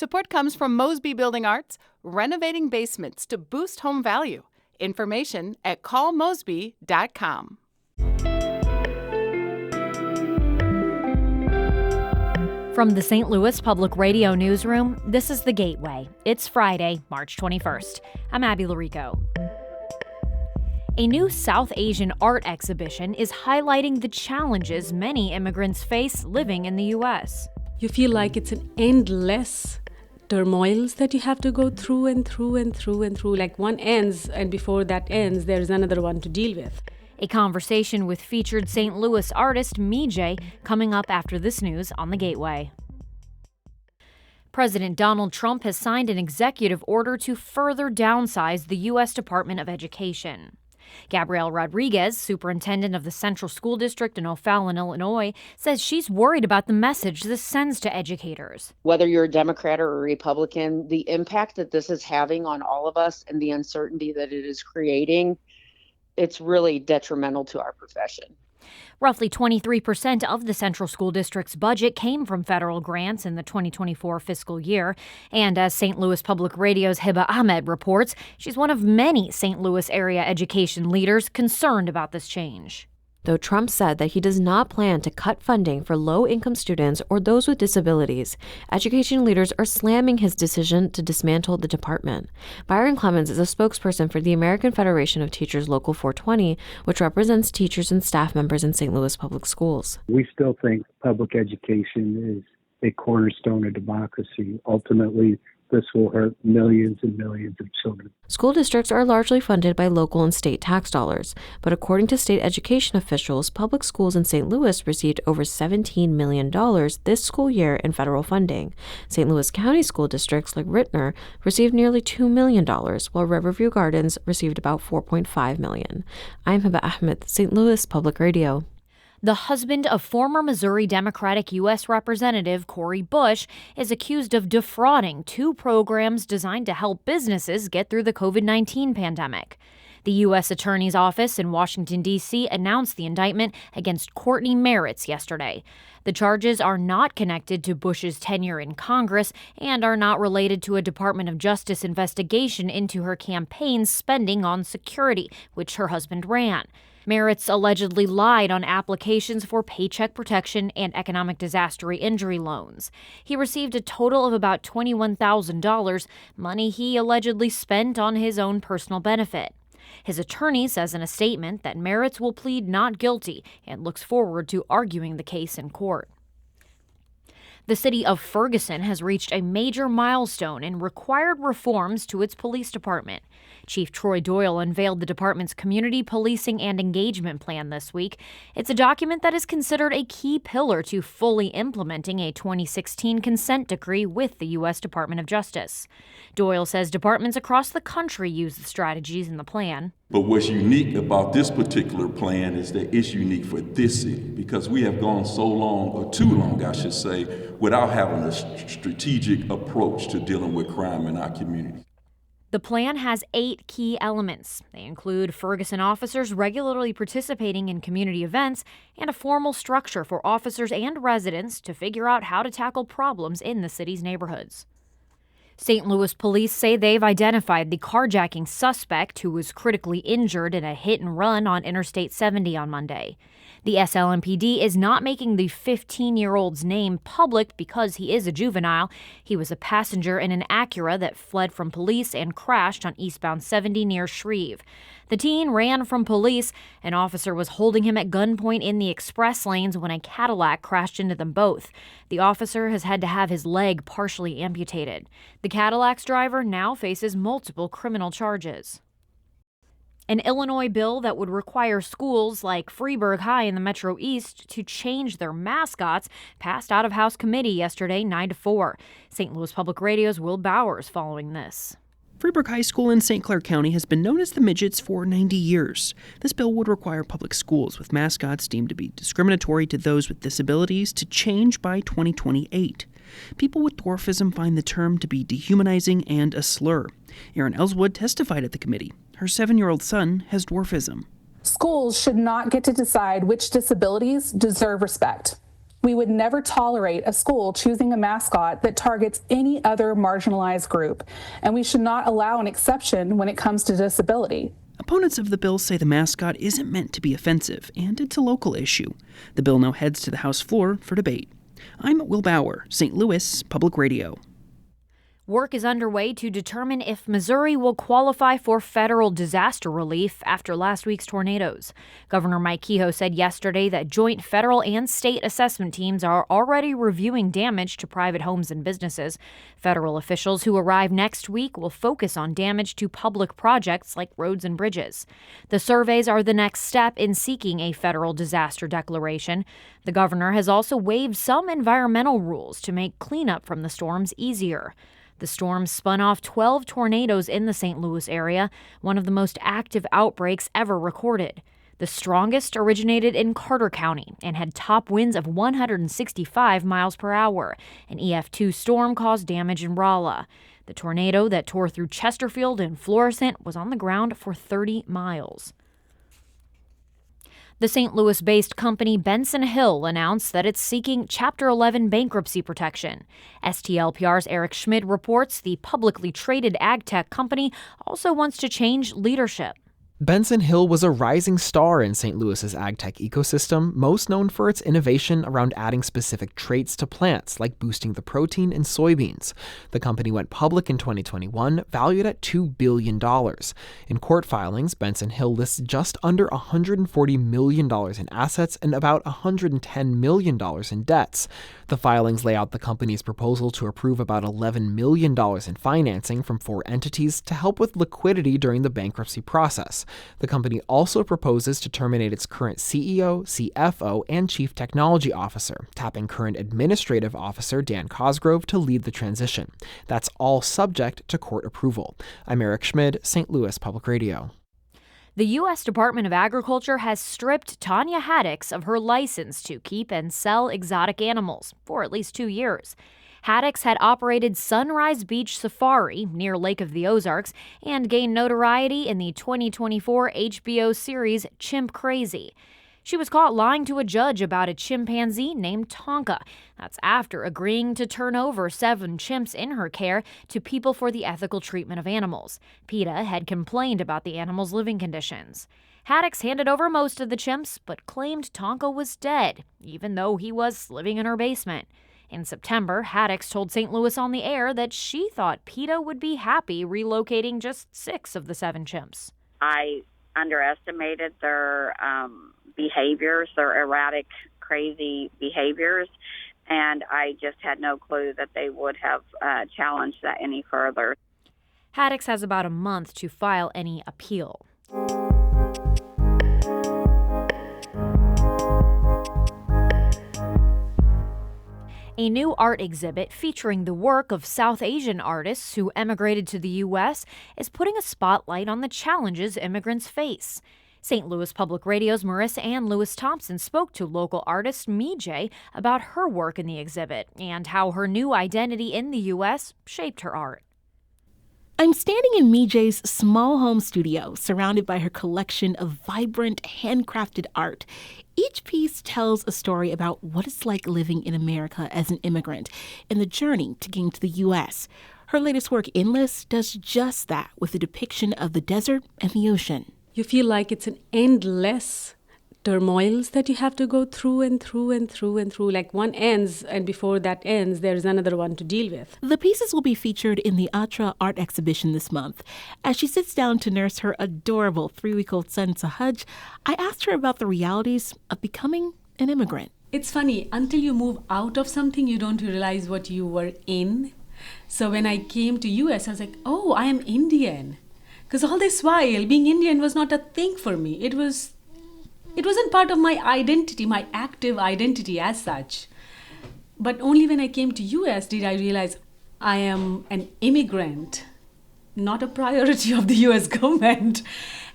Support comes from Mosby Building Arts, renovating basements to boost home value. Information at callmosby.com. From the St. Louis Public Radio Newsroom, this is The Gateway. It's Friday, March 21st. I'm Abby Larico. A new South Asian art exhibition is highlighting the challenges many immigrants face living in the U.S. You feel like it's an endless turmoils that you have to go through and through and through and through. Like one ends, and before that ends, there's another one to deal with. A conversation with featured St. Louis artist Mee Jey coming up after this news on The Gateway. President Donald Trump has signed an executive order to further downsize the U.S. Department of Education. Gabrielle Rodriguez, superintendent of the Central School District in O'Fallon, Illinois, says she's worried about the message this sends to educators. Whether you're a Democrat or a Republican, the impact that this is having on all of us and the uncertainty that it is creating, it's really detrimental to our profession. Roughly 23% of the Central School District's budget came from federal grants in the 2024 fiscal year. And as St. Louis Public Radio's Hiba Ahmad reports, she's one of many St. Louis area education leaders concerned about this change. Though Trump said that he does not plan to cut funding for low-income students or those with disabilities, education leaders are slamming his decision to dismantle the department. Byron Clemens is a spokesperson for the American Federation of Teachers Local 420, which represents teachers and staff members in St. Louis public schools. We still think public education is a cornerstone of democracy. Ultimately, this will hurt millions and millions of children. School districts are largely funded by local and state tax dollars, but according to state education officials, public schools in St. Louis received over $17 million this school year in federal funding. St. Louis County school districts like Rittner received nearly $2 million, while Riverview Gardens received about $4.5 million. I'm Hiba Ahmad, St. Louis Public Radio. The husband of former Missouri Democratic U.S. Representative Cori Bush is accused of defrauding two programs designed to help businesses get through the COVID-19 pandemic. The U.S. Attorney's Office in Washington, D.C. announced the indictment against Courtney Meritz yesterday. The charges are not connected to Bush's tenure in Congress and are not related to a Department of Justice investigation into her campaign's spending on security, which her husband ran. Meritz allegedly lied on applications for Paycheck Protection and Economic Disaster Injury loans. He received a total of about $21,000, money he allegedly spent on his own personal benefit. His attorney says in a statement that Meritz will plead not guilty and looks forward to arguing the case in court. The city of Ferguson has reached a major milestone in required reforms to its police department. Chief Troy Doyle unveiled the department's Community Policing and Engagement Plan this week. It's a document that is considered a key pillar to fully implementing a 2016 consent decree with the U.S. Department of Justice. Doyle says departments across the country use the strategies in the plan. But what's unique about this particular plan is that it's unique for this city because we have gone so long, or too long, I should say, without having a strategic approach to dealing with crime in our community. The plan has 8 key elements. They include Ferguson officers regularly participating in community events and a formal structure for officers and residents to figure out how to tackle problems in the city's neighborhoods. St. Louis police say they've identified the carjacking suspect who was critically injured in a hit and run on Interstate 70 on Monday. The SLMPD is not making the 15-year-old's name public because he is a juvenile. He was a passenger in an Acura that fled from police and crashed on eastbound 70 near Shreve. The teen ran from police. An officer was holding him at gunpoint in the express lanes when a Cadillac crashed into them both. The officer has had to have his leg partially amputated. The Cadillac's driver now faces multiple criminal charges. An Illinois bill that would require schools like Freeburg High in the Metro East to change their mascots passed out of House committee yesterday 9-4. St. Louis Public Radio's Will Bowers following this. Freeburg High School in St. Clair County has been known as the Midgets for 90 years. This bill would require public schools with mascots deemed to be discriminatory to those with disabilities to change by 2028. People with dwarfism find the term to be dehumanizing and a slur. Erin Ellswood testified at the committee. Her 7-year-old son has dwarfism. Schools should not get to decide which disabilities deserve respect. We would never tolerate a school choosing a mascot that targets any other marginalized group, and we should not allow an exception when it comes to disability. Opponents of the bill say the mascot isn't meant to be offensive, and it's a local issue. The bill now heads to the House floor for debate. I'm Will Bauer, St. Louis Public Radio. Work is underway to determine if Missouri will qualify for federal disaster relief after last week's tornadoes. Governor Mike Kehoe said yesterday that joint federal and state assessment teams are already reviewing damage to private homes and businesses. Federal officials who arrive next week will focus on damage to public projects like roads and bridges. The surveys are the next step in seeking a federal disaster declaration. The governor has also waived some environmental rules to make cleanup from the storms easier. The storm spun off 12 tornadoes in the St. Louis area, one of the most active outbreaks ever recorded. The strongest originated in Carter County and had top winds of 165 miles per hour. An EF2 storm caused damage in Rolla. The tornado that tore through Chesterfield and Florissant was on the ground for 30 miles. The St. Louis-based company Benson Hill announced that it's seeking Chapter 11 bankruptcy protection. STLPR's Eric Schmid reports the publicly traded ag tech company also wants to change leadership. Benson Hill was a rising star in St. Louis's ag tech ecosystem, most known for its innovation around adding specific traits to plants, like boosting the protein in soybeans. The company went public in 2021, valued at $2 billion. In court filings, Benson Hill lists just under $140 million in assets and about $110 million in debts. The filings lay out the company's proposal to approve about $11 million in financing from 4 entities to help with liquidity during the bankruptcy process. The company also proposes to terminate its current CEO, CFO, and Chief Technology Officer, tapping current Administrative Officer Dan Cosgrove to lead the transition. That's all subject to court approval. I'm Eric Schmid, St. Louis Public Radio. The U.S. Department of Agriculture has stripped Tanya Haddix of her license to keep and sell exotic animals for at least 2 years. Haddix had operated Sunrise Beach Safari near Lake of the Ozarks and gained notoriety in the 2024 HBO series Chimp Crazy. She was caught lying to a judge about a chimpanzee named Tonka. That's after agreeing to turn over 7 chimps in her care to People for the Ethical Treatment of Animals. PETA had complained about the animals' living conditions. Haddix handed over most of the chimps, but claimed Tonka was dead, even though he was living in her basement. In September, Haddix told St. Louis on the Air that she thought PETA would be happy relocating just 6 of the 7 chimps. I underestimated their behaviors, their erratic, crazy behaviors, and I just had no clue that they would have challenged that any further. Haddix has about a month to file any appeal. A new art exhibit featuring the work of South Asian artists who emigrated to the U.S. is putting a spotlight on the challenges immigrants face. St. Louis Public Radio's Marissanne Lewis-Thompson spoke to local artist Mee Jey about her work in the exhibit and how her new identity in the U.S. shaped her art. I'm standing in Mee Jey's small home studio, surrounded by her collection of vibrant, handcrafted art. Each piece tells a story about what it's like living in America as an immigrant and the journey to getting to the U.S. Her latest work, Endless, does just that with a depiction of the desert and the ocean. You feel like it's an endless turmoils that you have to go through and through and through and through. Like one ends, and before that ends, there's another one to deal with. The pieces will be featured in the Atra art exhibition this month. As she sits down to nurse her adorable 3-week-old son, Sahaj, I asked her about the realities of becoming an immigrant. It's funny, until you move out of something, you don't realize what you were in. So when I came to US, I was like, oh, I am Indian. Because all this while, being Indian was not a thing for me. It wasn't part of my identity, my active identity as such. But only when I came to US did I realize I am an immigrant, not a priority of the US government.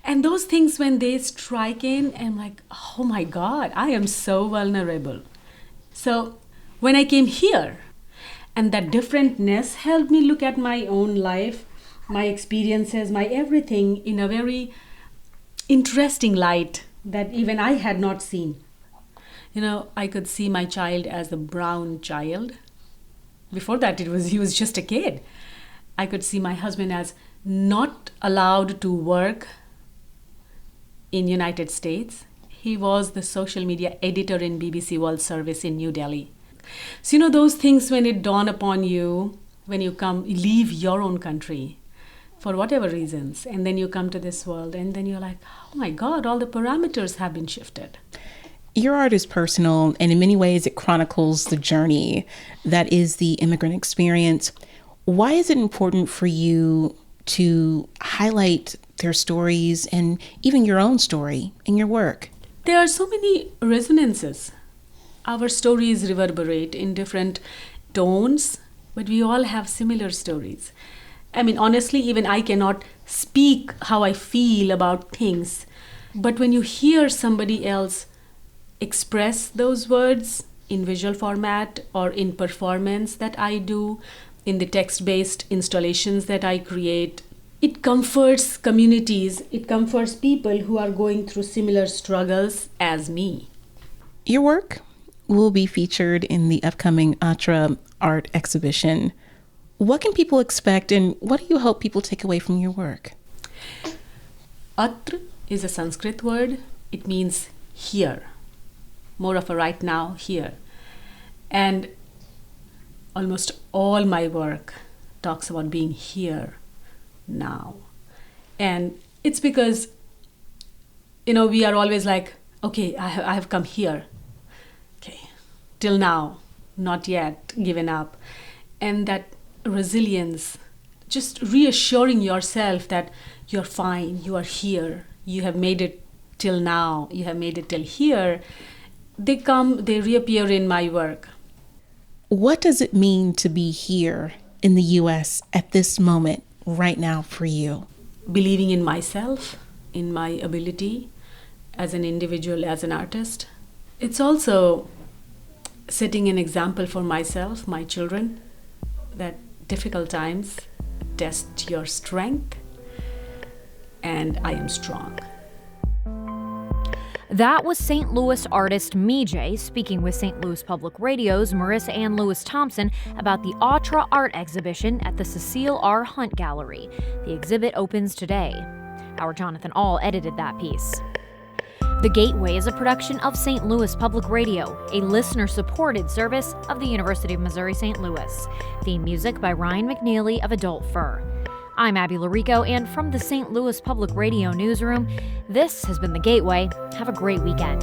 And those things, when they strike in, I'm like, oh my God, I am so vulnerable. So when I came here, and that differentness helped me look at my own life, my experiences, my everything in a very interesting light that even I had not seen. I could see my child as a brown child. Before that, he was just a kid. I could see my husband as not allowed to work in United States. He was the social media editor in BBC World Service in New Delhi. So, those things when it dawn upon you, when you leave your own country for whatever reasons, and then you come to this world, and then you're like, oh my God, all the parameters have been shifted. Your art is personal, and in many ways it chronicles the journey that is the immigrant experience. Why is it important for you to highlight their stories and even your own story in your work? There are so many resonances. Our stories reverberate in different tones, but we all have similar stories. I mean, honestly, even I cannot speak how I feel about things. But when you hear somebody else express those words in visual format or in performance that I do, in the text-based installations that I create, it comforts communities, it comforts people who are going through similar struggles as me. Your work will be featured in the upcoming Atra art exhibition. What can people expect, and what do you hope people take away from your work? Atra is a Sanskrit word. It means here, more of a right now, here. And almost all my work talks about being here now. And it's because, we are always like, okay, I have come here. Okay, till now, not yet given up. And that resilience, just reassuring yourself that you're fine, you are here, you have made it till now, you have made it till here, they reappear in my work. What does it mean to be here in the U.S. at this moment, right now, for you? Believing in myself, in my ability as an individual, as an artist. It's also setting an example for myself, my children, that difficult times test your strength, and I am strong. That was St. Louis artist Mee Jey speaking with St. Louis Public Radio's Marissanne Lewis-Thompson about the Atra art exhibition at the Cecile R. Hunt Gallery. The exhibit opens today. Our Jonathan Ahl edited that piece. The Gateway is a production of St. Louis Public Radio, a listener-supported service of the University of Missouri-St. Louis. Theme music by Ryan McNeely of Adult Fur. I'm Abby Larico, and from the St. Louis Public Radio newsroom, this has been The Gateway. Have a great weekend.